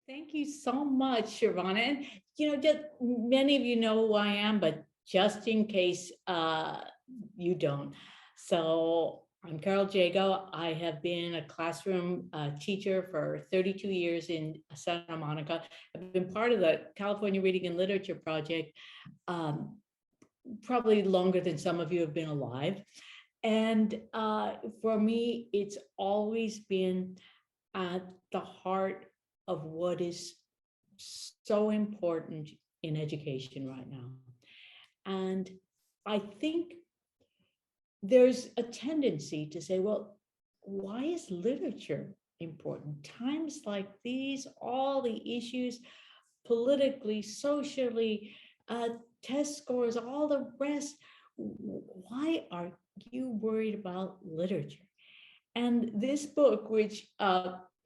Thank you so much, Sharvana. And just many of you know who I am, but just in case you don't. So I'm Carol Jago. I have been a classroom teacher for 32 years in Santa Monica. I've been part of the California Reading and Literature Project, um, probably longer than some of you have been alive. And for me, it's always been at the heart of what is so important in education right now. And I think there's a tendency to say, well, why is literature important? Times like these, all the issues politically, socially, uh, test scores, all the rest. Why are you worried about literature? And this book, which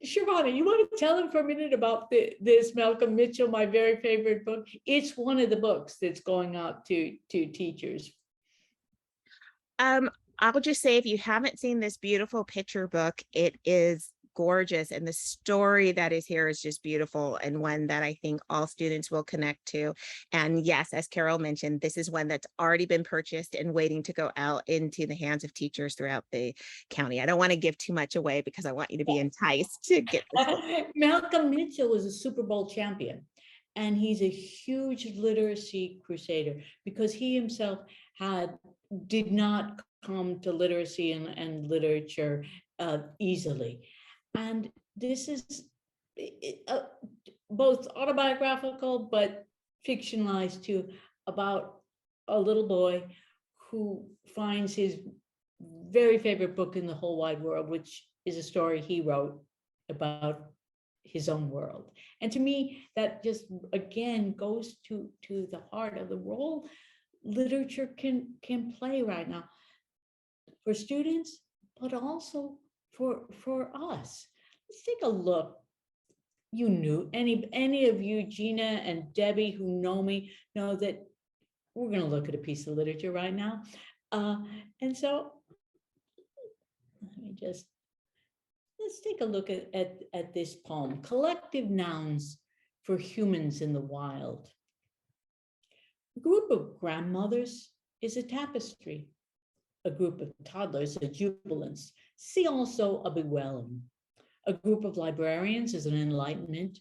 Sharvana, you want to tell them for a minute about this Malcolm Mitchell, my very favorite book? It's one of the books that's going out to teachers. I'll just say, if you haven't seen this beautiful picture book, it is gorgeous. And the story that is here is just beautiful, and one that I think all students will connect to. And yes, as Carol mentioned, this is one that's already been purchased and waiting to go out into the hands of teachers throughout the county. I don't want to give too much away because I want you to be enticed to get this book. Malcolm Mitchell was a Super Bowl champion, and he's a huge literacy crusader because he himself did not come to literacy and literature easily. And this is both autobiographical but fictionalized too, about a little boy who finds his very favorite book in the whole wide world, which is a story he wrote about his own world. And to me, that just again goes to the heart of the role literature can play right now for students, but also for us. Let's take a look. You knew, any of you, Gina and Debbie, who know me, know that we're going to look at a piece of literature right now. And so let's take a look at this poem, Collective Nouns for Humans in the Wild. A group of grandmothers is a tapestry. A group of toddlers, a jubilance. See also a bewailing. A group of librarians is an enlightenment.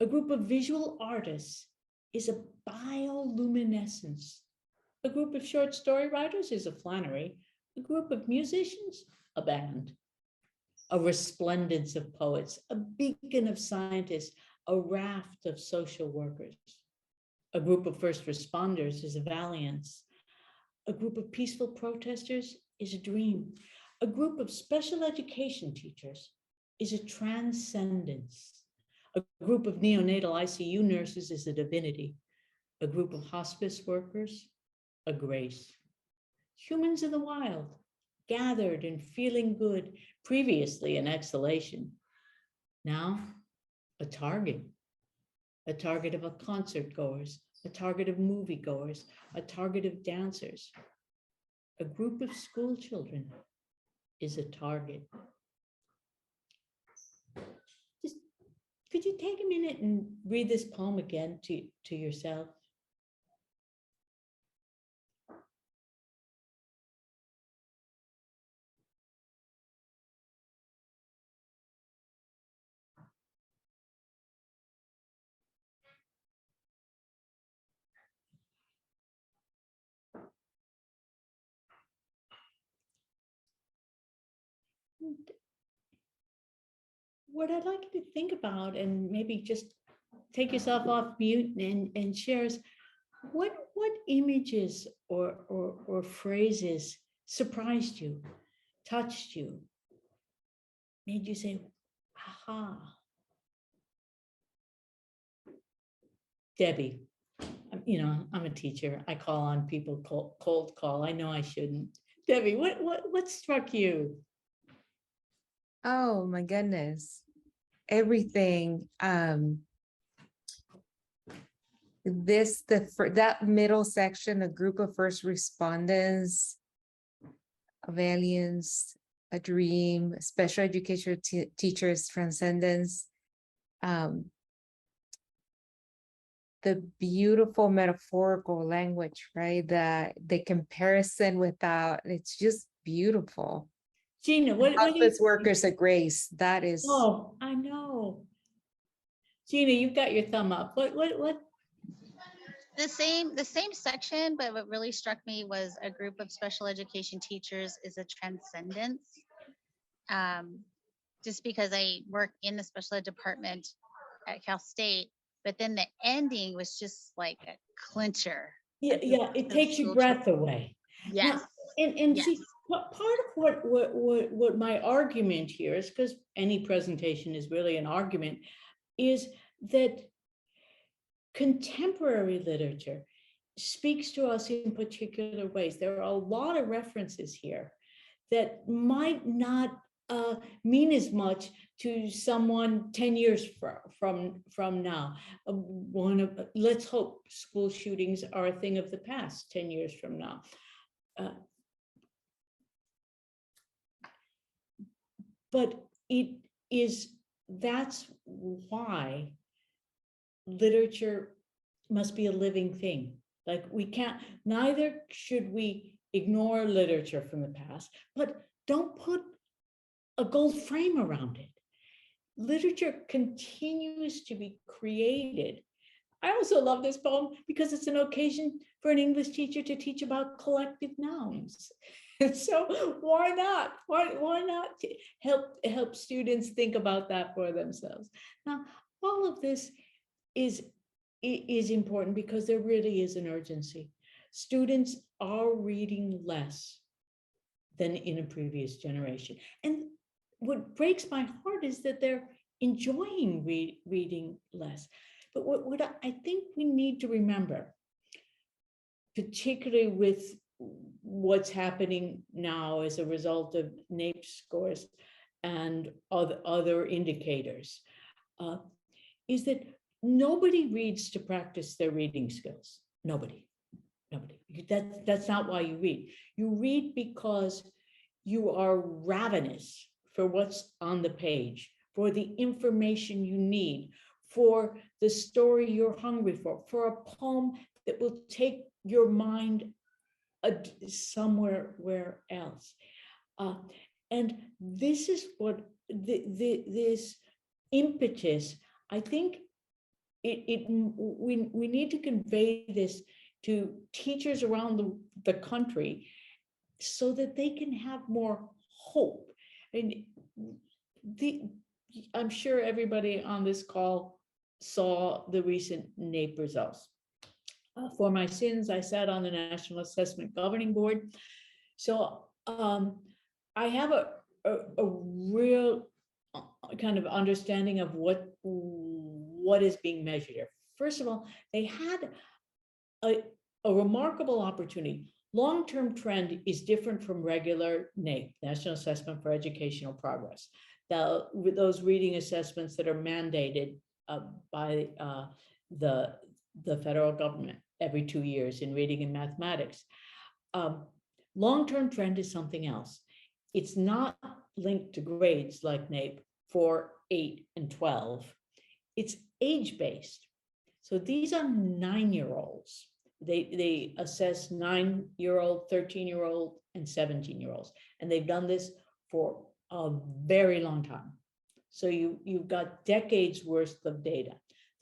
A group of visual artists is a bioluminescence. A group of short story writers is a Flannery. A group of musicians, a band. A resplendence of poets, a beacon of scientists, a raft of social workers. A group of first responders is a valiance. A group of peaceful protesters is a dream. A group of special education teachers is a transcendence. A group of neonatal ICU nurses is a divinity. A group of hospice workers, a grace. Humans in the wild, gathered and feeling good, previously in exhalation. Now, a target of a concert goers, a target of moviegoers, a target of dancers. A group of school children is a target. Just, could you take a minute and read this poem again to yourself? What I'd like you to think about, and maybe just take yourself off mute and share, is what images or phrases surprised you, touched you, made you say, aha. Debbie, I'm a teacher. I call on people cold call. I know I shouldn't. Debbie, what struck you? Oh my goodness. Everything. That middle section, a group of first responders, a valiance, a dream, special education teachers, transcendence. the beautiful metaphorical language, right? The comparison without, it's just beautiful. Gina, what do you? Office workers at Grace, that is, Oh, I know. Gina, you've got your thumb up. What? The same section, but what really struck me was a group of special education teachers is a transcendence. Just because I work in the special ed department at Cal State, but then the ending was just like a clincher. Yeah, A group yeah, it of takes your school breath away. Yes. Now, and Yes. see, part of what my argument here is, because any presentation is really an argument, is that contemporary literature speaks to us in particular ways. There are a lot of references here that might not mean as much to someone 10 years from now. Let's hope school shootings are a thing of the past 10 years from now. But that's why literature must be a living thing. Like neither should we ignore literature from the past, but don't put a gold frame around it. Literature continues to be created. I also love this poem because it's an occasion for an English teacher to teach about collective nouns. And so why not? Why not help students think about that for themselves? Now, all of this is important because there really is an urgency. Students are reading less than in a previous generation. And what breaks my heart is that they're enjoying reading less. But what I think we need to remember, particularly with what's happening now as a result of NAEP scores and other indicators, is that nobody reads to practice their reading skills. Nobody. That's not why you read. You read because you are ravenous for what's on the page, for the information you need, for the story you're hungry for a poem that will take your mind somewhere else. And this is what this impetus, I think we need to convey this to teachers around the country so that they can have more hope. And I'm sure everybody on this call saw the recent NAEP results. For my sins, I sat on the National Assessment Governing Board. So I have a real kind of understanding of what is being measured here. First of all, they had a remarkable opportunity. Long-term trend is different from regular NAEP, National Assessment for Educational Progress. Those reading assessments that are mandated by the federal government every 2 years in reading and mathematics. Long-term trend is something else. It's not linked to grades like NAEP 4, 8, and 12. It's age-based. So these are 9-year-olds. They assess 9-year-old, 13-year-old, and 17-year-olds. And they've done this for a very long time. So you've got decades worth of data.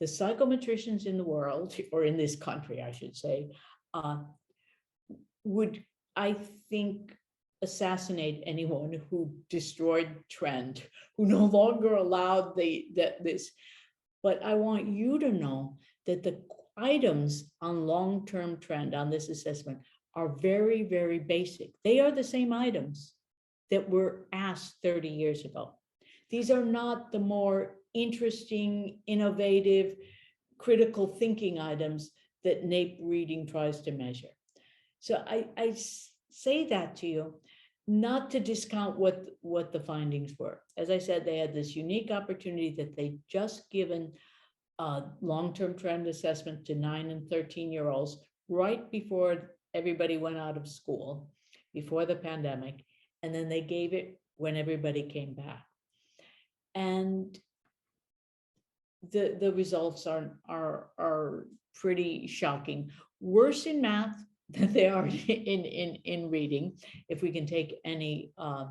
The psychometricians in the world, or in this country, I should say, would, I think, assassinate anyone who destroyed trend, who no longer allowed this. But I want you to know that the items on long-term trend on this assessment are very, very basic. They are the same items that were asked 30 years ago. These are not the more interesting, innovative, critical thinking items that NAEP reading tries to measure. So I say that to you, not to discount what the findings were. As I said, they had this unique opportunity that they just given long-term trend assessment to 9 and 13-year-olds right before everybody went out of school, before the pandemic, and then they gave it when everybody came back. And the results are pretty shocking. Worse in math than they are in reading, if we can take any uh,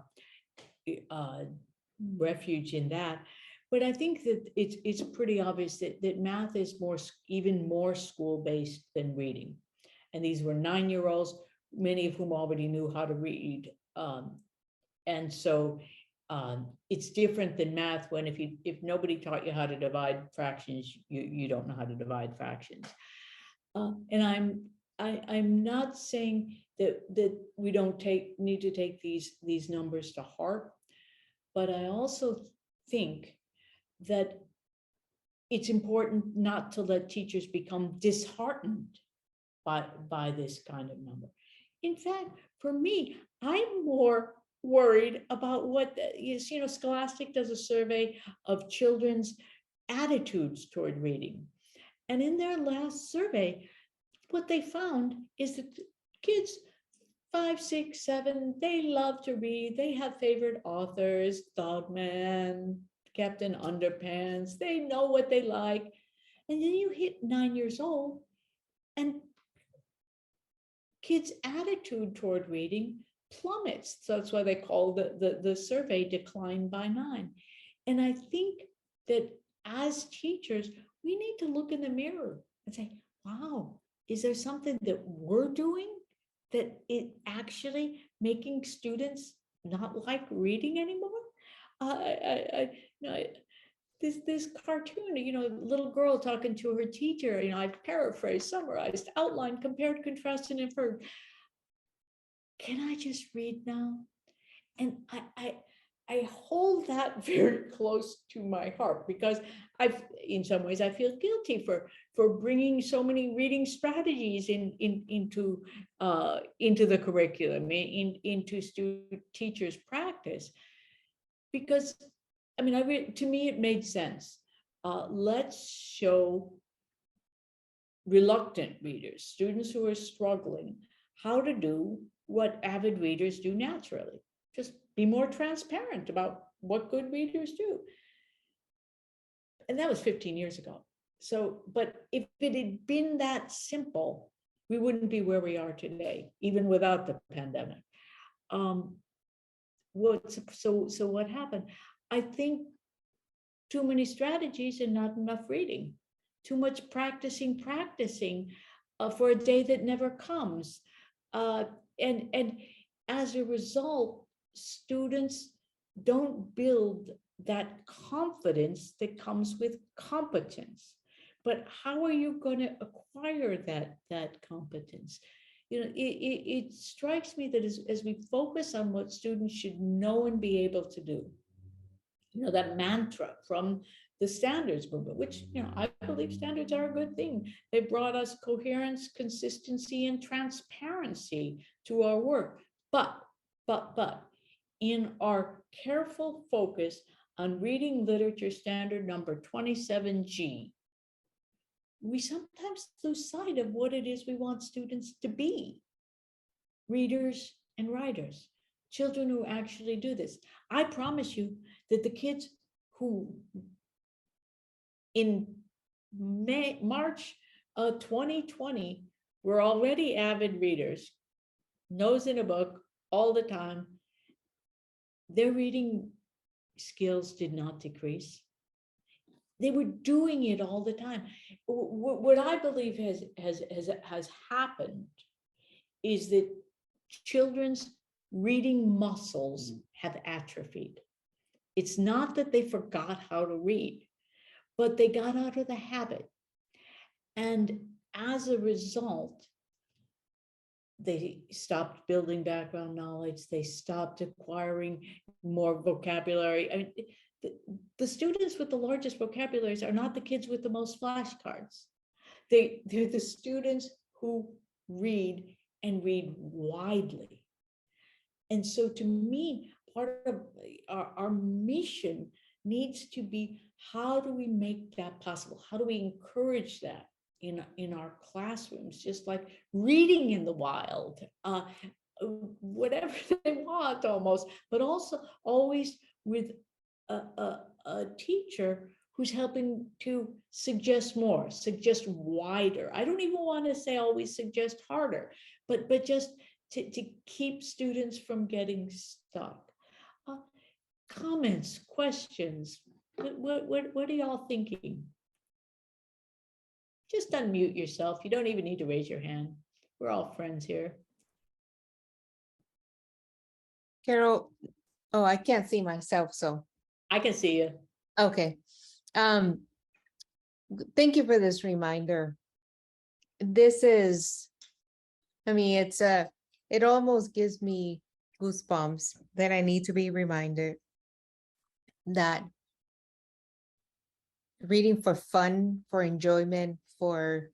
refuge in that. But I think that it's pretty obvious that math is even more school-based than reading. And these were 9-year-olds, many of whom already knew how to read. And so it's different than math, when if nobody taught you how to divide fractions, you don't know how to divide fractions. And I'm not saying that we don't need to take these numbers to heart, but I also think that it's important not to let teachers become disheartened by this kind of number. In fact, for me, I'm more worried about what, Scholastic does a survey of children's attitudes toward reading. And in their last survey, what they found is that kids 5, 6, 7, they love to read. They have favorite authors, Dogman, Captain Underpants. They know what they like. And then you hit 9 years old, and kids' attitude toward reading plummets. So that's why they call the survey Decline by 9. And I think that as teachers, we need to look in the mirror and say, wow, is there something that we're doing that it actually making students not like reading anymore? This cartoon, little girl talking to her teacher, I've paraphrased, summarized, outlined, compared, contrasted, and inferred. Can I just read now? And I hold that very close to my heart, because in some ways, I feel guilty for bringing so many reading strategies into the curriculum, into teachers' practice, because to me, it made sense. Let's show reluctant readers, students who are struggling, how to do what avid readers do naturally. Just be more transparent about what good readers do. And that was 15 years ago. So, but if it had been that simple, we wouldn't be where we are today, even without the pandemic. So what happened? I think too many strategies and not enough reading. Too much practicing for a day that never comes. And as a result, students don't build that confidence that comes with competence. But how are you going to acquire that competence? It strikes me that as we focus on what students should know and be able to do, that mantra from the standards movement, which, I believe standards are a good thing. They brought us coherence, consistency, and transparency to our work. But in our careful focus on reading literature standard number 27G, we sometimes lose sight of what it is we want students to be: readers and writers, children who actually do this. I promise you that the kids who in March of 2020 were already avid readers, nose in a book all the time, their reading skills did not decrease. They were doing it all the time. What I believe has happened is that children's reading muscles have atrophied. It's not that they forgot how to read, but they got out of the habit. And as a result, they stopped building background knowledge. They stopped acquiring more vocabulary. The students with the largest vocabularies are not the kids with the most flashcards. They're the students who read and read widely. And so to me, part of our mission needs to be, how do we make that possible? How do we encourage that in our classrooms, just like reading in the wild, whatever they want almost, but also always with a teacher who's helping to suggest more, suggest wider. I don't even want to say always suggest harder, but just to keep students from getting stuck. Comments, questions, what are y'all thinking? Just unmute yourself. You don't even need to raise your hand. We're all friends here. Carol, oh, I can't see myself, so, I can see you. okay. Thank you for this reminder. This is, I mean, it almost gives me goosebumps that I need to be reminded that reading for fun, for enjoyment, to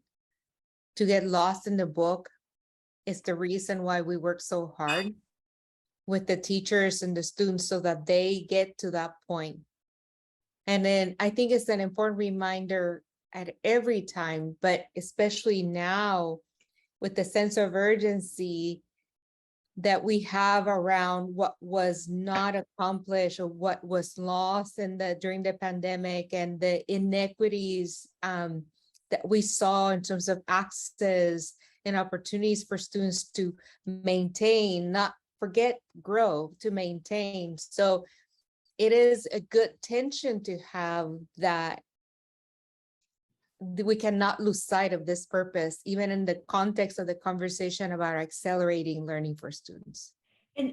get lost in the book is the reason why we work so hard with the teachers and the students so that they get to that point. And then I think it's an important reminder at every time, but especially now with the sense of urgency that we have around what was not accomplished or what was lost during the pandemic, and the inequities that we saw in terms of access and opportunities for students to maintain, not forget grow, to maintain. So it is a good tension to have that we cannot lose sight of this purpose, even in the context of the conversation about accelerating learning for students. And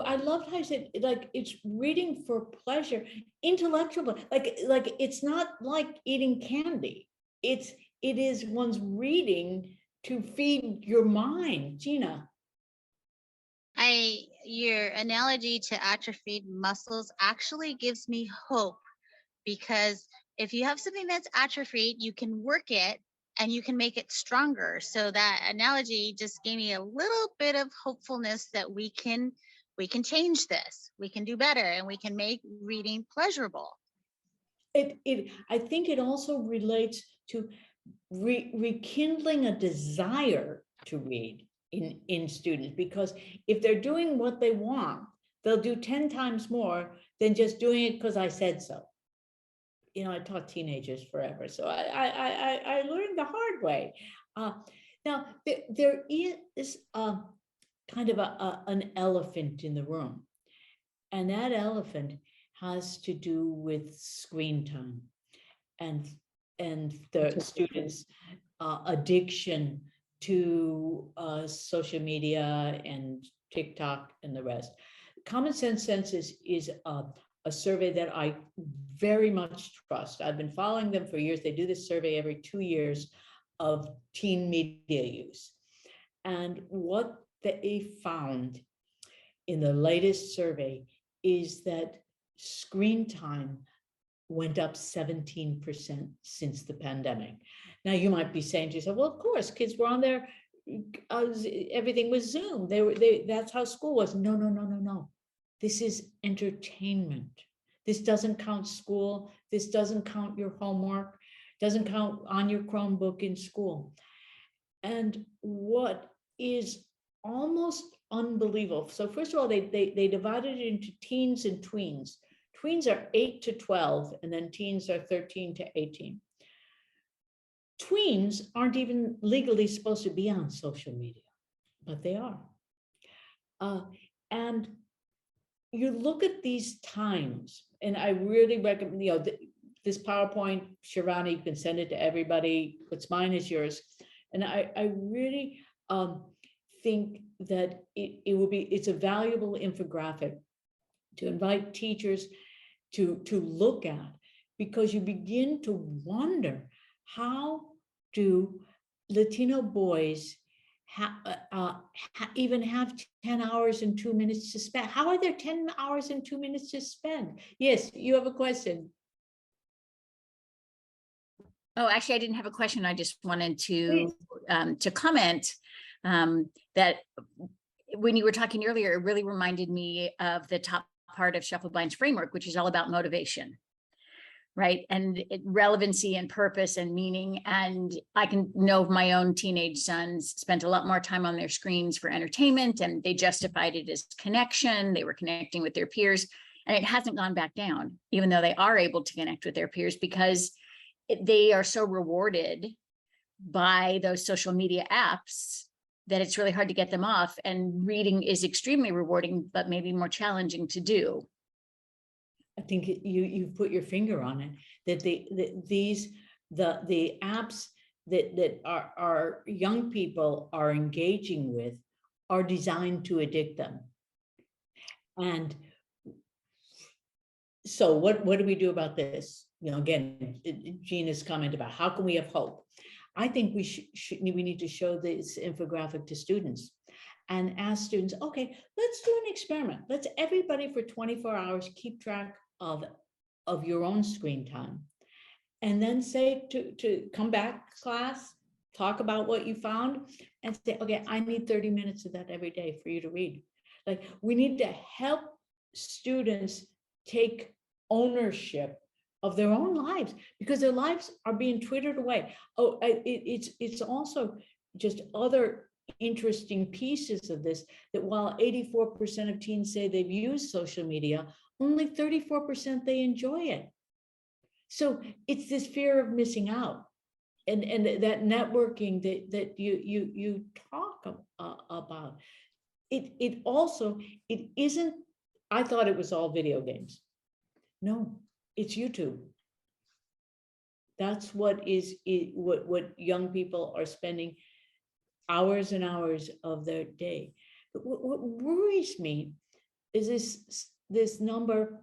I loved how you said, like, it's reading for pleasure, intellectual, like it's not like eating candy. It is one's reading to feed your mind. Gina. Your analogy to atrophied muscles actually gives me hope, because if you have something that's atrophied, you can work it and you can make it stronger. So that analogy just gave me a little bit of hopefulness that we can change this, we can do better, and we can make reading pleasurable. I think it also relates to rekindling a desire to read in students, because if they're doing what they want, they'll do 10 times more than just doing it because I said so. You know, I taught teenagers forever, so I learned the hard way. Now there is kind of an elephant in the room, and that elephant has to do with screen time and the students' addiction to social media and TikTok and the rest. Common Sense Census is a survey that I very much trust. I've been following them for years. They do this survey every 2 years of teen media use. And what they found in the latest survey is that screen time went up 17% since the pandemic. Now you might be saying to yourself, well, of course, kids were on there, everything was Zoom. That's how school was. No. This is entertainment. This doesn't count school. This doesn't count your homework, doesn't count on your Chromebook in school. And what is almost unbelievable. So first of all, they divided it into teens and tweens. Tweens are 8 to 12, and then teens are 13 to 18. Tweens aren't even legally supposed to be on social media, but they are. And you look at these times, and I really recommend, this PowerPoint, Shirani, you can send it to everybody. What's mine is yours. And I really think that it's a valuable infographic to invite teachers to look at, because you begin to wonder, how do Latino boys even have 10 hours and 2 minutes to spend? How are there 10 hours and 2 minutes to spend? Yes, you have a question. Oh, actually, I didn't have a question. I just wanted to comment that when you were talking earlier, it really reminded me of the top part of Scheffelbein's framework, which is all about motivation, right? And relevancy and purpose and meaning. And I can know my own teenage sons spent a lot more time on their screens for entertainment, and they justified it as connection. They were connecting with their peers. And it hasn't gone back down, even though they are able to connect with their peers, because they are so rewarded by those social media apps that it's really hard to get them off. And reading is extremely rewarding, but maybe more challenging to do. I think you put your finger on it, that the apps that our young people are engaging with are designed to addict them. And so what do we do about this? You know, again, Gina's comment about how can we have hope? I think we need to show this infographic to students and ask students, okay, let's do an experiment. Let's everybody for 24 hours keep track of your own screen time. And then say to come back to class, talk about what you found, and say, okay, I need 30 minutes of that every day for you to read. Like, we need to help students take ownership of their own lives, because their lives are being twittered away. Oh, it's also just other interesting pieces of this, that while 84% of teens say they've used social media, only 34% they enjoy it. So it's this fear of missing out, and that networking that you talk about. It also, it isn't, I thought it was all video games. No, it's YouTube. That's what what young people are spending hours and hours of their day. But what worries me is this number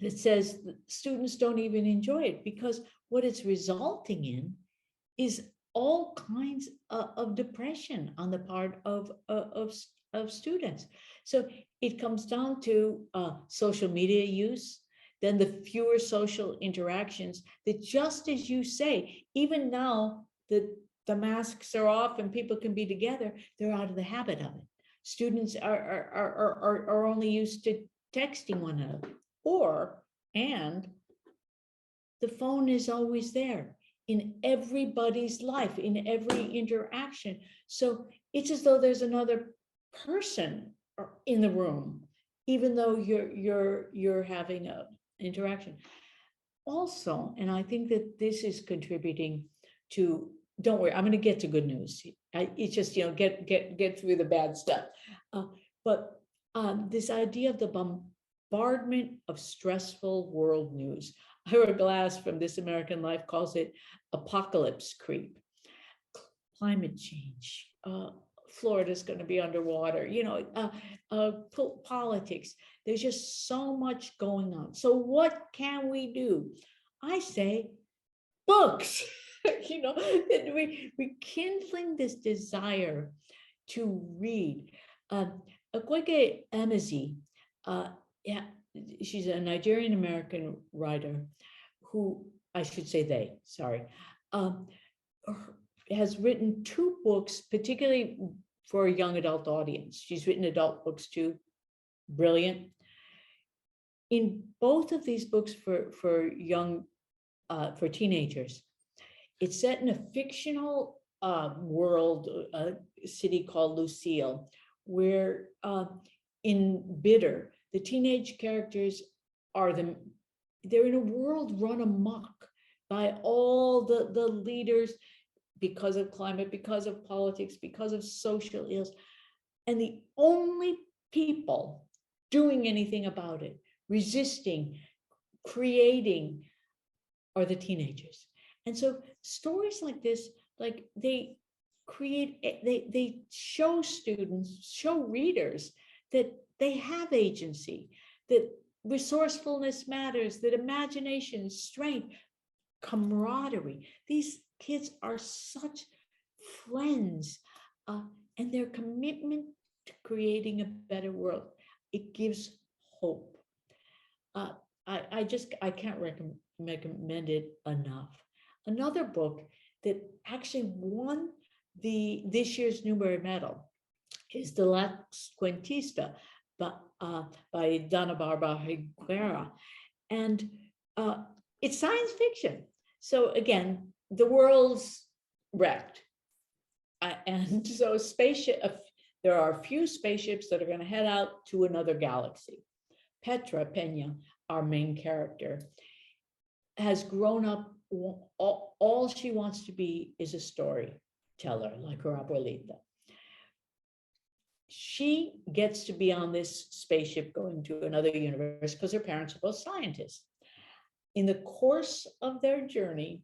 that says students don't even enjoy it, because what it's resulting in is all kinds of depression on the part of students. So it comes down to social media use, then the fewer social interactions, that just as you say, even now that the masks are off and people can be together, they're out of the habit of it. Students are only used to texting one another, and the phone is always there in everybody's life, in every interaction. So it's as though there's another person in the room, even though you're having an interaction. Also, and I think that this is contributing to, don't worry, I'm going to get to good news. It's just, get through the bad stuff. But this idea of the bombardment of stressful world news. Ira Glass from This American Life calls it apocalypse creep. Climate change, Florida's going to be underwater, politics. There's just so much going on. So what can we do? I say books. Rekindling this desire to read. Okwege Emezi, she's a Nigerian American writer who, I should say has written 2 books, particularly for a young adult audience. She's written adult books too, brilliant. In both of these books for teenagers, it's set in a fictional world, a city called Lucille, where in Bitter, the teenage characters they're in a world run amok by all the leaders, because of climate, because of politics, because of social ills. And the only people doing anything about it, resisting, creating, are the teenagers. And so stories like this, like they show students, show readers that they have agency, that resourcefulness matters, that imagination, strength, camaraderie. These kids are such friends, and their commitment to creating a better world, it gives hope. I can't recommend it enough. Another book that actually won this year's Newbery Medal is The Last Cuentista by Dana Barbara Higuera, and it's science fiction. So again, the world's wrecked, and so there are a few spaceships that are going to head out to another galaxy. Petra Pena, our main character, has grown up, all she wants to be is a storyteller, like her abuelita. She gets to be on this spaceship going to another universe because her parents are both scientists. In the course of their journey,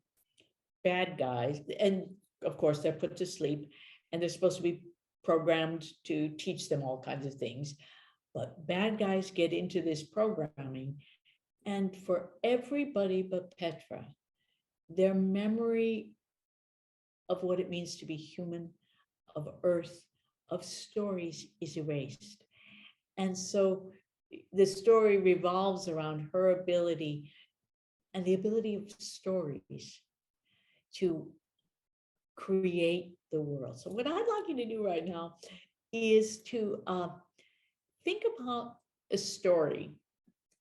bad guys, and of course they're put to sleep, and they're supposed to be programmed to teach them all kinds of things, but bad guys get into this programming, and for everybody but Petra, their memory of what it means to be human, of Earth, of stories is erased. And so the story revolves around her ability and the ability of stories to create the world. So what I'd like you to do right now is to think about a story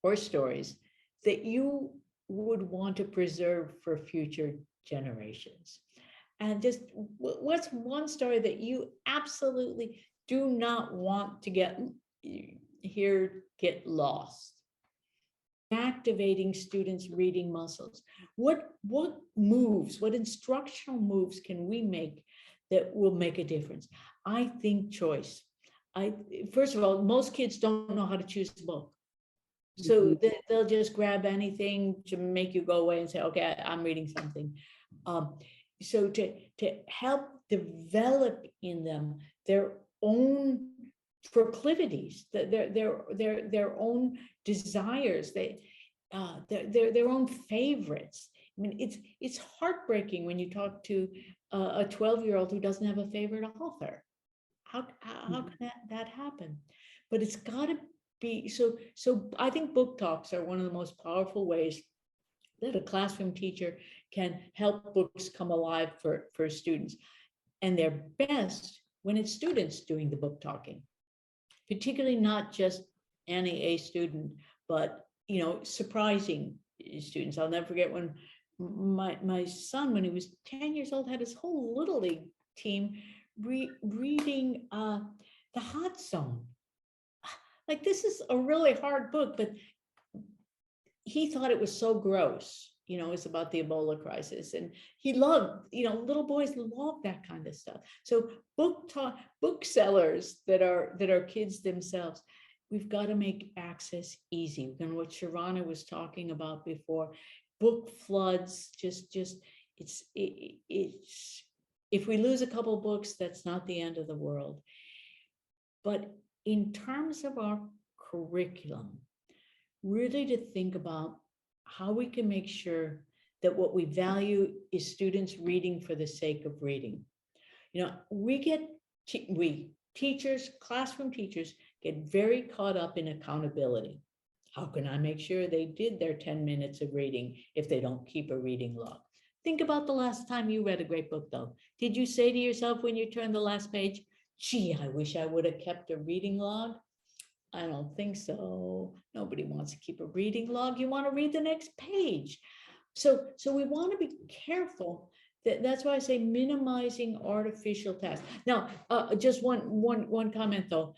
or stories that you would want to preserve for future generations. And just what's one story that you absolutely do not want to get lost? Activating students' reading muscles. What moves, what instructional moves can we make that will make a difference? I think choice. First of all, most kids don't know how to choose a book. So they'll just grab anything to make you go away and say, okay, I'm reading something. So to help develop in them their own proclivities, their own desires, their own favorites. I mean, it's heartbreaking when you talk to a 12-year-old who doesn't have a favorite author. How can that happen? But it's got to be so. I think book talks are one of the most powerful ways that a classroom teacher can help books come alive for students. And they're best when it's students doing the book talking, particularly not just any A student, but surprising students. I'll never forget when my son, when he was 10 years old, had his whole Little League team reading The Hot Zone. Like, this is a really hard book, but he thought it was so gross. It's about the Ebola crisis, and he loved, little boys love that kind of stuff. So booksellers that are kids themselves, we've got to make access easy. And what Sharana was talking about before, book floods, it's if we lose a couple books, that's not the end of the world. But in terms of our curriculum, really to think about how we can make sure that what we value is students reading for the sake of reading. We teachers, classroom teachers, get very caught up in accountability. How can I make sure they did their 10 minutes of reading if they don't keep a reading log? Think about the last time you read a great book, though. Did you say to yourself when you turned the last page, gee, I wish I would have kept a reading log? I don't think so. Nobody wants to keep a reading log. You want to read the next page. So we want to be careful. That's why I say minimizing artificial tasks. Now, just one comment though.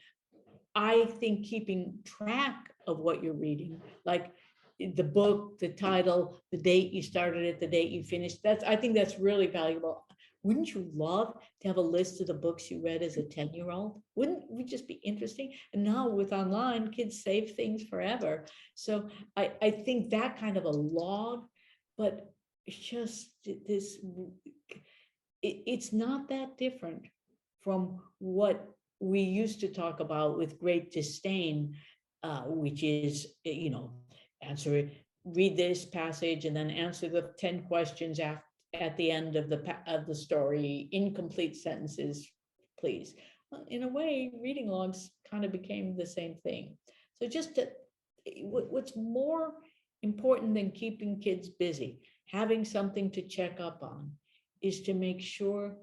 I think keeping track of what you're reading, like the book, the title, the date you started it, the date you finished, I think that's really valuable. Wouldn't you love to have a list of the books you read as a 10-year-old? Wouldn't it just be interesting? And now with online, kids save things forever. So I think that kind of a log, but just this, it's not that different from what we used to talk about with great disdain, which is, read this passage and then answer the 10 questions at the end of the story, incomplete sentences, please. Well, in a way, reading logs kind of became the same thing. So what's more important than keeping kids busy, having something to check up on, is to make sure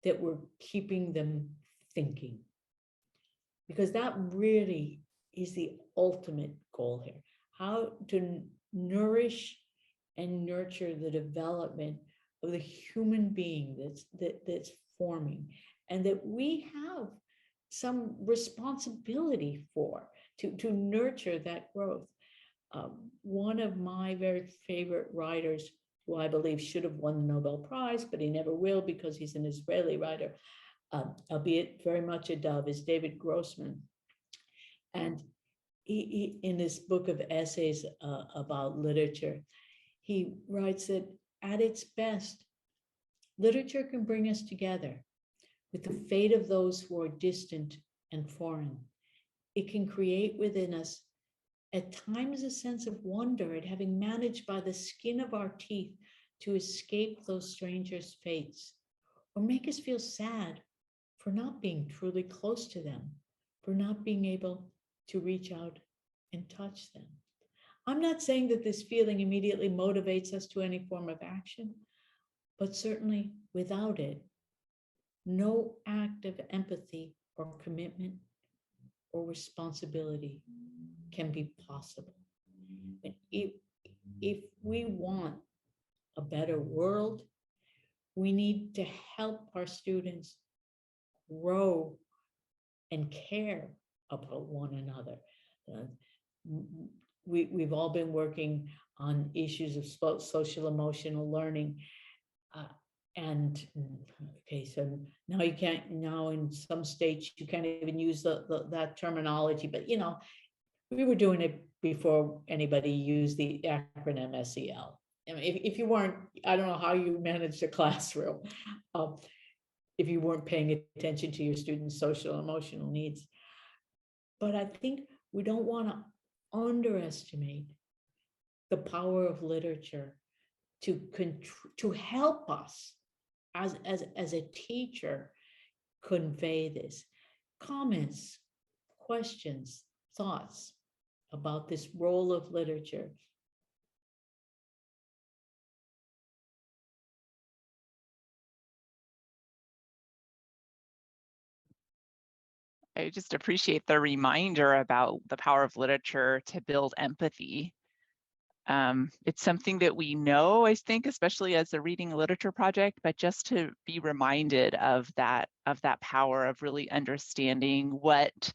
that we're keeping them thinking. Because that really is the ultimate goal here. How to nourish and nurture the development of the human being that's forming, and that we have some responsibility for. to nurture that growth. One of my very favorite writers, who I believe should have won the Nobel Prize, but he never will because he's an Israeli writer, albeit very much a dove, is David Grossman. And he in this book of essays about literature, he writes that at its best, literature can bring us together with the fate of those who are distant and foreign. It can create within us at times a sense of wonder at having managed by the skin of our teeth to escape those strangers' fates, or make us feel sad for not being truly close to them, for not being able to reach out and touch them. I'm not saying that this feeling immediately motivates us to any form of action, but certainly without it, no act of empathy or commitment or responsibility can be possible. And if we want a better world, we need to help our students grow and care about one another. We've all been working on issues of social emotional learning. And okay, so now you can't, now in some states you can't even use that terminology, but you know, we were doing it before anybody used the acronym SEL. I mean, if you weren't, I don't know how you managed a classroom, if you weren't paying attention to your students' social emotional needs. But I think we don't want to underestimate the power of literature to help us as a teacher convey this. Comments, questions, thoughts about this role of literature. I just appreciate the reminder about the power of literature to build empathy. It's something that we know, I think, especially as a reading literature project, but just to be reminded of that power of really understanding what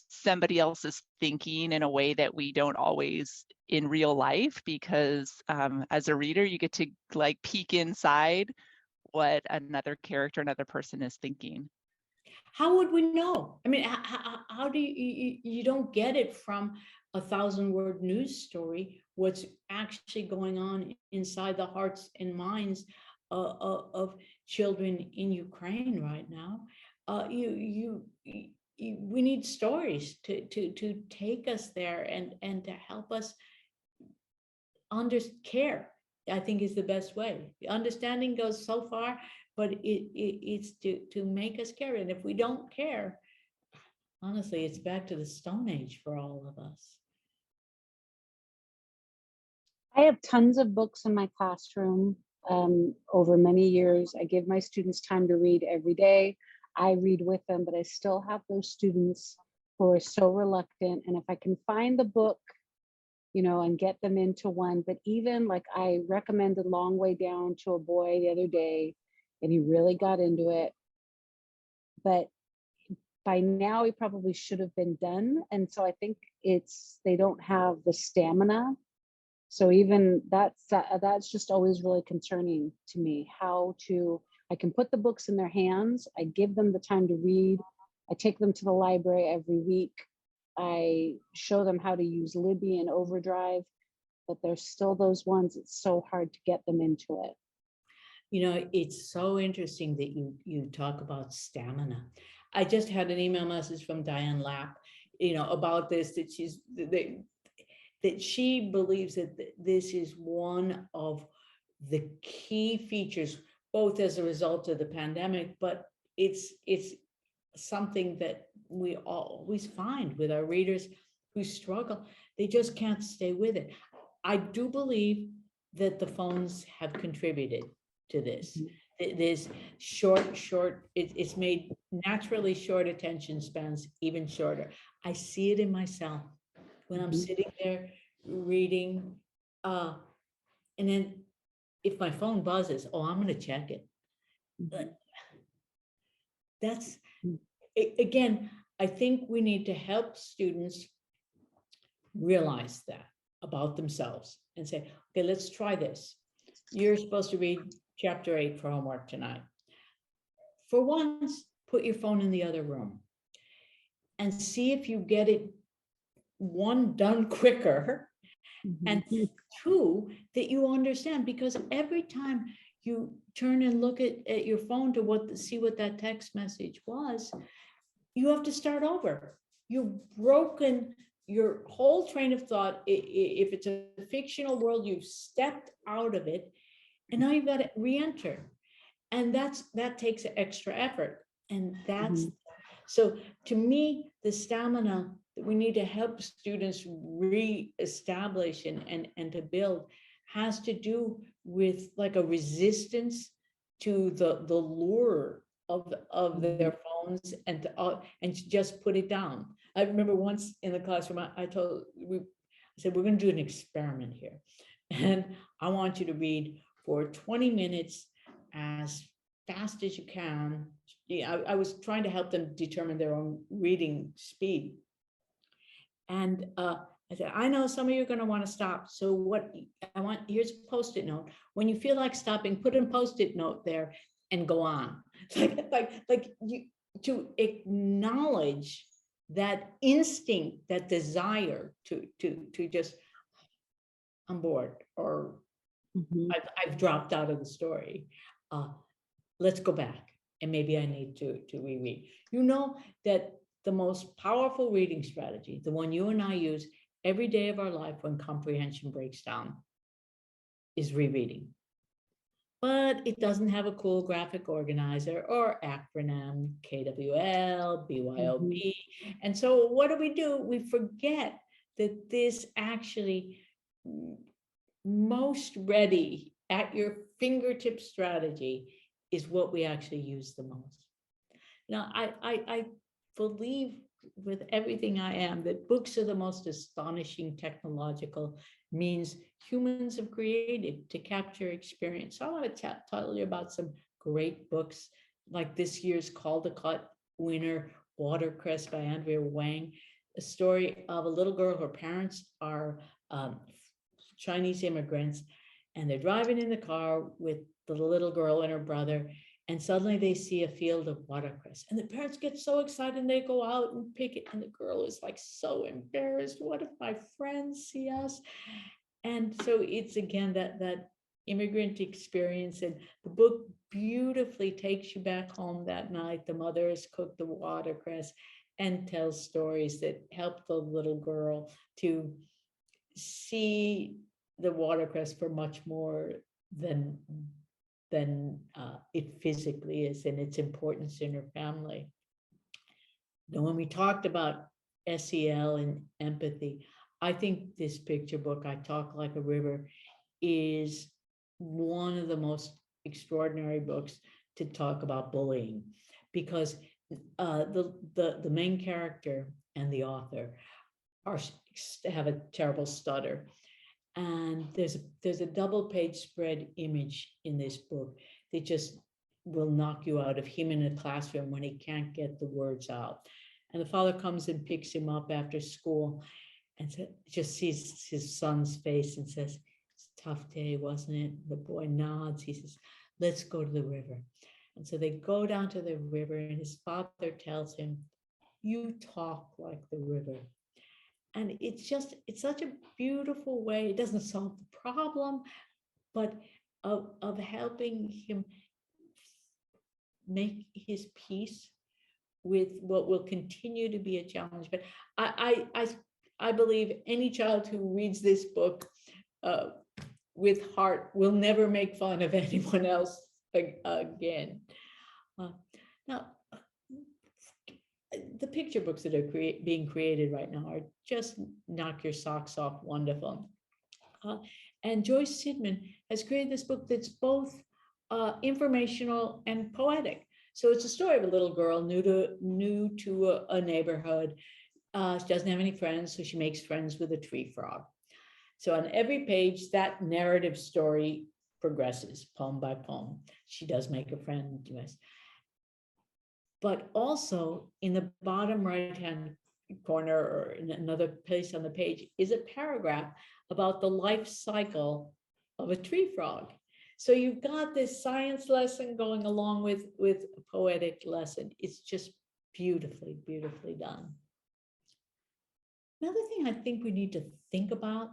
somebody else is thinking in a way that we don't always in real life, because as a reader, you get to like peek inside what another character, another person is thinking. How would we know? I mean, how do you don't get it from a 1,000-word news story, what's actually going on inside the hearts and minds of children in Ukraine right now. We need stories to take us there and to help us care, I think, is the best way. Understanding goes so far, but it's to make us care. And if we don't care, honestly, it's back to the Stone Age for all of us. I have tons of books in my classroom over many years. I give my students time to read every day. I read with them, but I still have those students who are so reluctant. And if I can find the book, you know, and get them into one, but even like I recommended Long Way Down to a boy the other day, and he really got into it. But by now he probably should have been done. And so I think they don't have the stamina. So even that's just always really concerning to me, I can put the books in their hands. I give them the time to read. I take them to the library every week. I show them how to use Libby and Overdrive, but there's still those ones, it's so hard to get them into it. You know, it's so interesting that you talk about stamina. I just had an email message from Diane Lapp, you know, about this, that she believes that this is one of the key features, both as a result of the pandemic, but it's something that we always find with our readers who struggle. They just can't stay with it. I do believe that the phones have contributed to this. This it's made naturally short attention spans even shorter. I see it in myself when I'm sitting there reading, and then if my phone buzzes, oh, I'm going to check it. But that's, again, I think we need to help students realize that about themselves and say, okay, let's try this. You're supposed to read chapter 8 for homework tonight. For once, put your phone in the other room and see if you get it, one, done quicker, and two, that you understand, because every time you turn and look at your phone to see what that text message was, you have to start over. You've broken your whole train of thought. If it's a fictional world, you've stepped out of it, and now you've got to re-enter. And that takes extra effort. And that's, so to me, the stamina that we need to help students re-establish and to build has to do with like a resistance to the lure of their phones, and to just put it down. I remember once in the classroom, I said, we're going to do an experiment here. And I want you to read for 20 minutes as fast as you can. Yeah, I was trying to help them determine their own reading speed. And I said, I know some of you are going to want to stop. So what I want, here's a Post-it note. When you feel like stopping, put a Post-it note there and go on. Like you, to acknowledge that instinct, that desire to just, I'm bored, or I've dropped out of the story. Let's go back, and maybe I need to reread. You know that the most powerful reading strategy, the one you and I use every day of our life when comprehension breaks down, is rereading. But it doesn't have a cool graphic organizer or acronym, KWL, BYOB. And so what do? We forget that this actually most ready at your fingertip strategy is what we actually use the most. Now, I believe with everything I am that books are the most astonishing technological means humans have created to capture experience. So I want to tell you about some great books, like this year's Caldecott winner, Watercress by Andrea Wang, a story of a little girl. Her parents are Chinese immigrants, and they're driving in the car with the little girl and her brother, and suddenly they see a field of watercress, and the parents get so excited and they go out and pick it, and the girl is like so embarrassed. What if my friends see us? And so it's again that immigrant experience, and the book beautifully takes you back home that night. The mother has cooked the watercress and tells stories that help the little girl to see the watercress for much more than it physically is, and its importance in her family. Now, when we talked about SEL and empathy, I think this picture book, I Talk Like a River, is one of the most extraordinary books to talk about bullying, because the main character and the author have a terrible stutter. And there's a double page spread image in this book that just will knock you out of him in a classroom when he can't get the words out. And the father comes and picks him up after school and just sees his son's face and says, "It's a tough day, wasn't it?" The boy nods. He says, "Let's go to the river." And so they go down to the river, and his father tells him, "You talk like the river." And it's such a beautiful way. It doesn't solve the problem, but of helping him make his peace with what will continue to be a challenge. But I believe any child who reads this book with heart will never make fun of anyone else again. Now, the picture books that are being created right now are just knock your socks off wonderful. And Joyce Sidman has created this book that's both informational and poetic. So it's a story of a little girl new to a neighborhood. She doesn't have any friends, so she makes friends with a tree frog. So on every page, that narrative story progresses poem by poem. She does make a friend. But also in the bottom right-hand corner or in another place on the page is a paragraph about the life cycle of a tree frog. So you've got this science lesson going along with a poetic lesson. It's just beautifully, beautifully done. Another thing I think we need to think about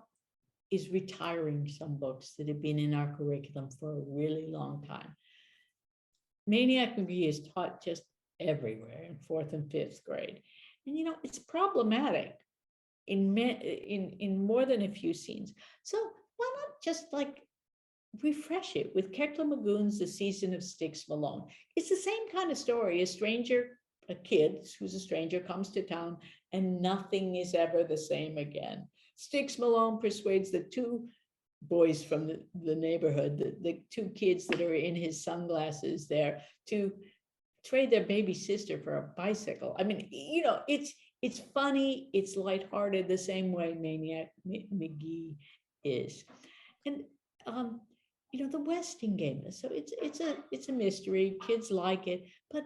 is retiring some books that have been in our curriculum for a really long time. Maniac McGee is taught just everywhere in 4th and 5th grade. And you know, it's problematic in more than a few scenes. So why not just like refresh it with Kekla Magoon's The Season of Sticks Malone? It's the same kind of story. A kid who's a stranger comes to town and nothing is ever the same again. Sticks Malone persuades the two boys from the neighborhood, the two kids that are in his sunglasses there, to trade their baby sister for a bicycle. I mean, you know, it's funny, it's lighthearted the same way Maniac McGee is. And you know, the Westingame, so it's a mystery, kids like it, but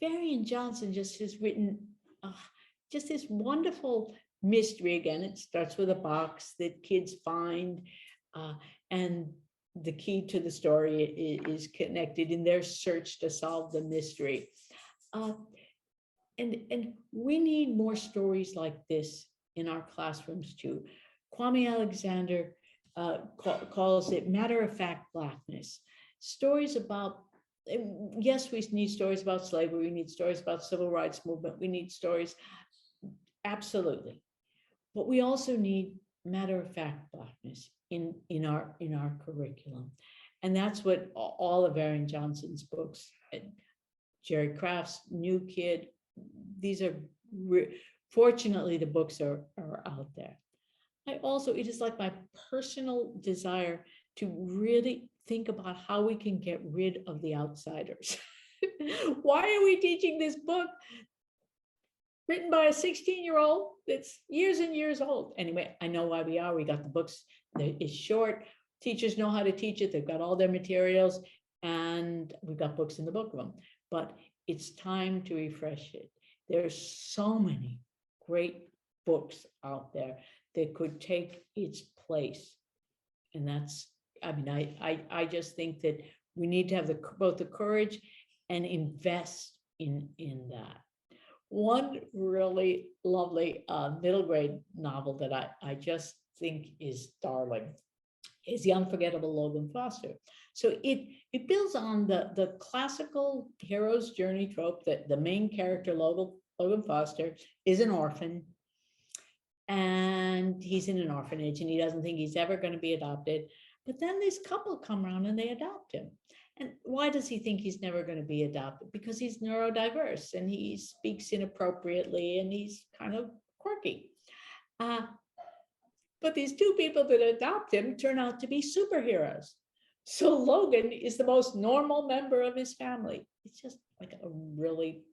Varian Johnson just has written just this wonderful mystery. Again, it starts with a box that kids find, and the key to the story is connected in their search to solve the mystery. And we need more stories like this in our classrooms too. Kwame Alexander calls it matter-of-fact Blackness. Stories about, yes, we need stories about slavery, we need stories about civil rights movement, we need stories, absolutely. But we also need matter-of-fact Blackness in our curriculum. And that's what all of Varian Johnson's books, Jerry Craft's New Kid, these are, fortunately, the books are out there. It is like my personal desire to really think about how we can get rid of the outsiders. Why are we teaching this book written by a 16-year-old that's years and years old? Anyway, I know why we are. We got the books, it's short. Teachers know how to teach it. They've got all their materials, and we've got books in the book room. But it's time to refresh it. There's so many great books out there that could take its place. And that's, I mean, I just think that we need to have both the courage and invest in that. One really lovely middle grade novel that I just think is darling is The Unforgettable Logan Foster. So it builds on the classical hero's journey trope that the main character, Logan Foster, is an orphan, and he's in an orphanage, and he doesn't think he's ever going to be adopted. But then this couple come around and they adopt him. And why does he think he's never going to be adopted? Because he's neurodiverse and he speaks inappropriately and he's kind of quirky. But these two people that adopt him turn out to be superheroes. So Logan is the most normal member of his family. It's just like a really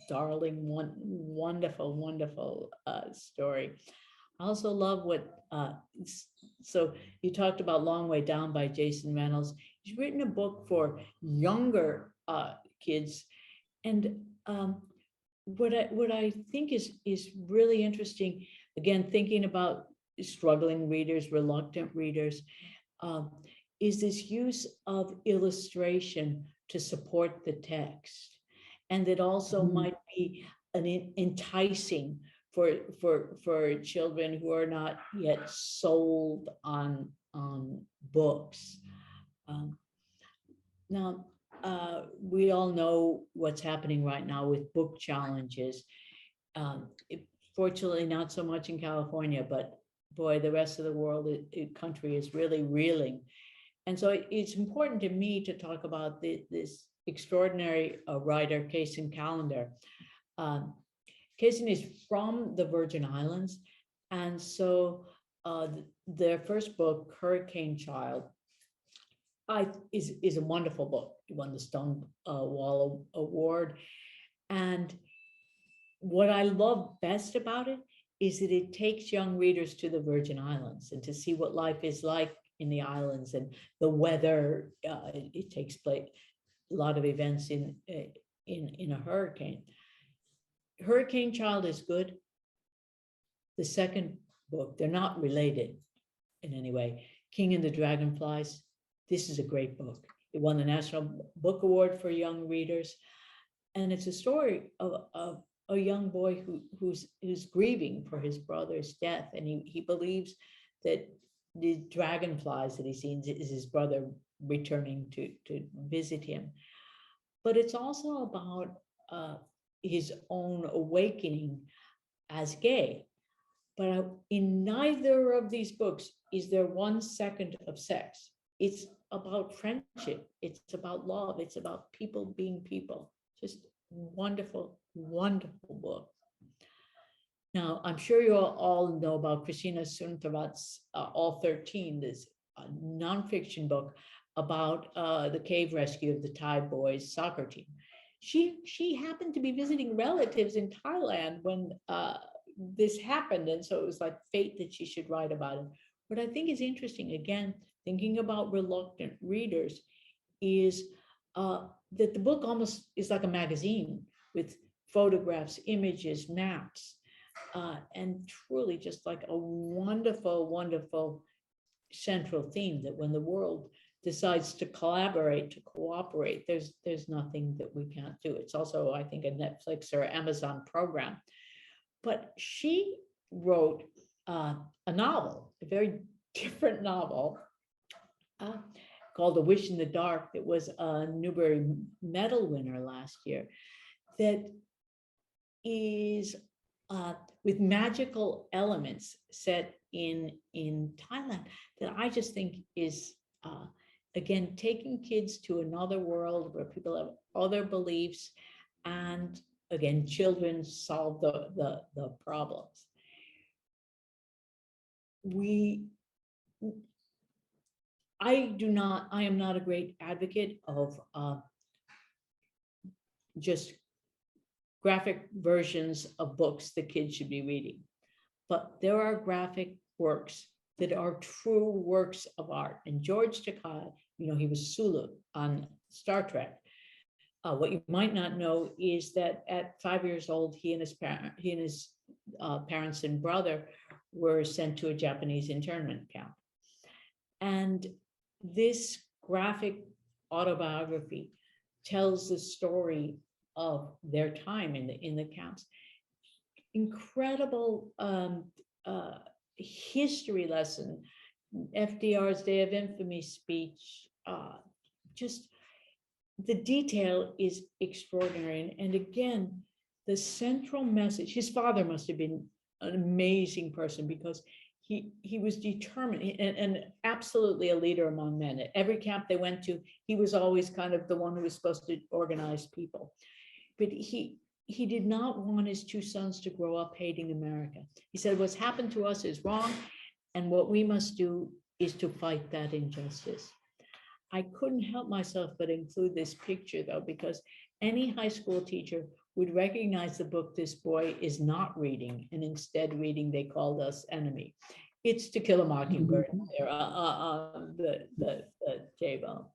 darling, wonderful, wonderful story. I also love what, so you talked about Long Way Down by Jason Reynolds. He's written a book for younger kids. And what I think is really interesting, again, thinking about struggling readers, reluctant readers, is this use of illustration to support the text. And that also might be an enticing for children who are not yet sold on books. Now, we all know what's happening right now with book challenges. Fortunately, not so much in California, but boy, the rest of the world, country is really reeling. And so it's important to me to talk about this extraordinary writer, Kaysen Callender. Kaysen is from the Virgin Islands. And so their first book, Hurricane Child, is a wonderful book. It won the Stonewall Award. And what I love best about it is that it takes young readers to the Virgin Islands and to see what life is like in the islands and the weather. It takes place, a lot of events in a hurricane. Hurricane Child is good. The second book, they're not related in any way. King and the Dragonflies. This is a great book. It won the National Book Award for young readers. And it's a story of a young boy who's grieving for his brother's death. And he believes that the dragonflies that he sees is his brother returning to visit him. But it's also about his own awakening as gay. But in neither of these books is there 1 second of sex. It's about friendship. It's about love. It's about people being people. Just wonderful, wonderful book. Now, I'm sure you all know about Christina Suntavat's All 13, this nonfiction book about the cave rescue of the Thai boys soccer team. She happened to be visiting relatives in Thailand when this happened, and so it was like fate that she should write about it. What I think is interesting, again, thinking about reluctant readers, is that the book almost is like a magazine with photographs, images, maps, and truly just like a wonderful, wonderful central theme that when the world decides to collaborate, to cooperate, there's nothing that we can't do. It's also, I think, a Netflix or Amazon program. But she wrote a novel, a very different novel, called A Wish in the Dark, that was a Newbery Medal winner last year, that is with magical elements set in Thailand, that I just think is, again, taking kids to another world where people have other beliefs, and again, children solve the problems. I am not a great advocate of just graphic versions of books that kids should be reading, but there are graphic works that are true works of art. And George Takei, he was Sulu on Star Trek. What you might not know is that at 5 years old, he and his parents and brother were sent to a Japanese internment camp. And this graphic autobiography tells the story of their time in the camps. Incredible history lesson, FDR's Day of Infamy speech, just the detail is extraordinary. And again, the central message, his father must have been an amazing person, because he was determined and absolutely a leader among men. At every camp they went to, he was always kind of the one who was supposed to organize people. But he did not want his 2 sons to grow up hating America. He said, what's happened to us is wrong, and what we must do is to fight that injustice. I couldn't help myself but include this picture, though, because any high school teacher would recognize the book this boy is not reading, and instead reading They Called Us Enemy. It's To Kill a Mockingbird there on the table.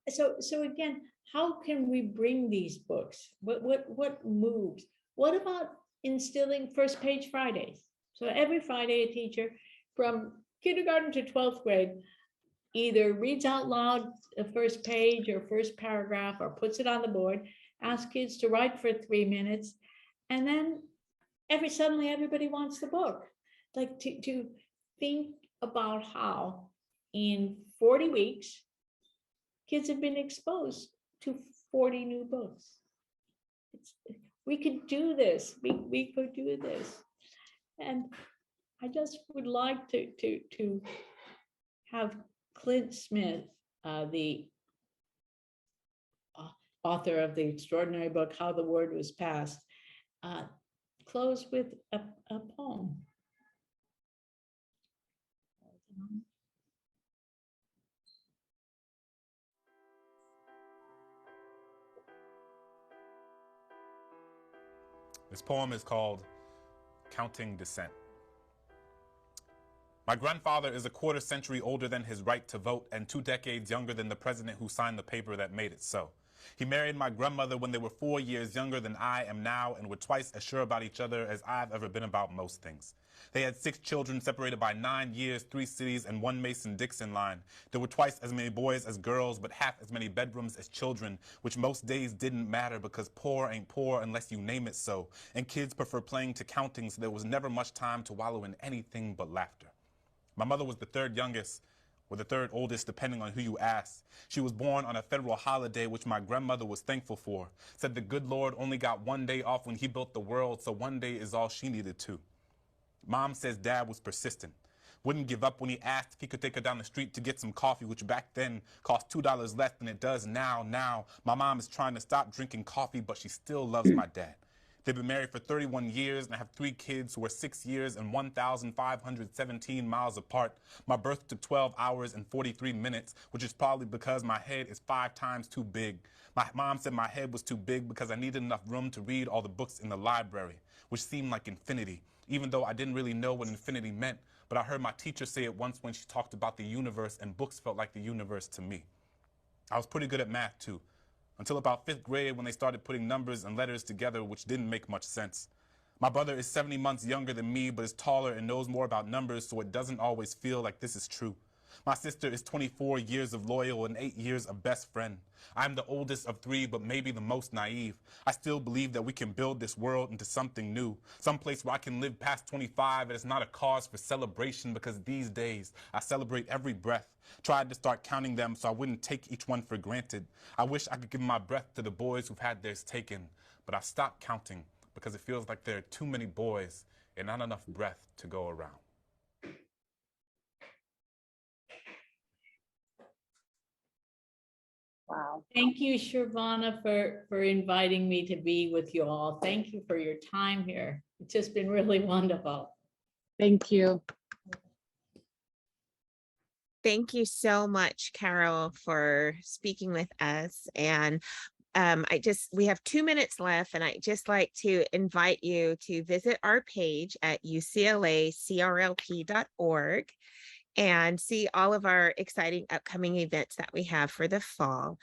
So again, how can we bring these books? What moves? What about instilling first page Fridays? So every Friday, a teacher from kindergarten to 12th grade either reads out loud the first page or first paragraph, or puts it on the board, asks kids to write for 3 minutes, and then suddenly everybody wants the book. Like to think about how in 40 weeks, kids have been exposed to 40 new books. We could do this. We could do this. And I just would like to have Clint Smith, the author of the extraordinary book, How the Word Was Passed, close with a poem. This poem is called Counting Dissent. My grandfather is a quarter century older than his right to vote and 2 decades younger than the president who signed the paper that made it so. He married my grandmother when they were 4 years younger than I am now and were twice as sure about each other as I've ever been about most things. They had 6 children separated by 9 years, 3 cities, and 1 Mason-Dixon line. There were twice as many boys as girls, but half as many bedrooms as children, which most days didn't matter because poor ain't poor unless you name it so, and kids prefer playing to counting, so there was never much time to wallow in anything but laughter. My mother was the 3rd youngest, or the 3rd oldest, depending on who you ask. She was born on a federal holiday, which my grandmother was thankful for. Said the good Lord only got 1 day off when he built the world, so 1 day is all she needed too. Mom says Dad was persistent. Wouldn't give up when he asked if he could take her down the street to get some coffee, which back then cost $2 less than it does now. Now, my mom is trying to stop drinking coffee, but she still loves my dad. They've been married for 31 years and have 3 kids who are 6 years and 1,517 miles apart. My birth took 12 hours and 43 minutes, which is probably because my head is 5 times too big. My mom said my head was too big because I needed enough room to read all the books in the library, which seemed like infinity, even though I didn't really know what infinity meant. But I heard my teacher say it once when she talked about the universe, and books felt like the universe to me. I was pretty good at math too, until about 5th grade when they started putting numbers and letters together, which didn't make much sense. My brother is 70 months younger than me, but is taller and knows more about numbers, so it doesn't always feel like this is true. My sister is 24 years of loyal and 8 years of best friend. I'm the oldest of 3, but maybe the most naive. I still believe that we can build this world into something new, someplace where I can live past 25 and it's not a cause for celebration, because these days I celebrate every breath. Tried to start counting them so I wouldn't take each one for granted. I wish I could give my breath to the boys who've had theirs taken, but I stopped counting because it feels like there are too many boys and not enough breath to go around. Wow. Thank you, Shervana, for inviting me to be with you all. Thank you for your time here. It's just been really wonderful. Thank you. Thank you so much, Carol, for speaking with us. And we have 2 minutes left, and I'd just like to invite you to visit our page at uclacrlp.org and see all of our exciting upcoming events that we have for the fall.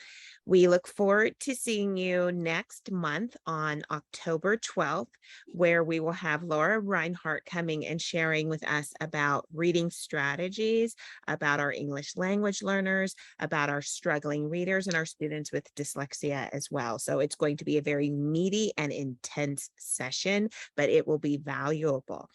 We look forward to seeing you next month on October 12th, where we will have Laura Reinhardt coming and sharing with us about reading strategies, about our English language learners, about our struggling readers, and our students with dyslexia as well. So it's going to be a very meaty and intense session, but it will be valuable.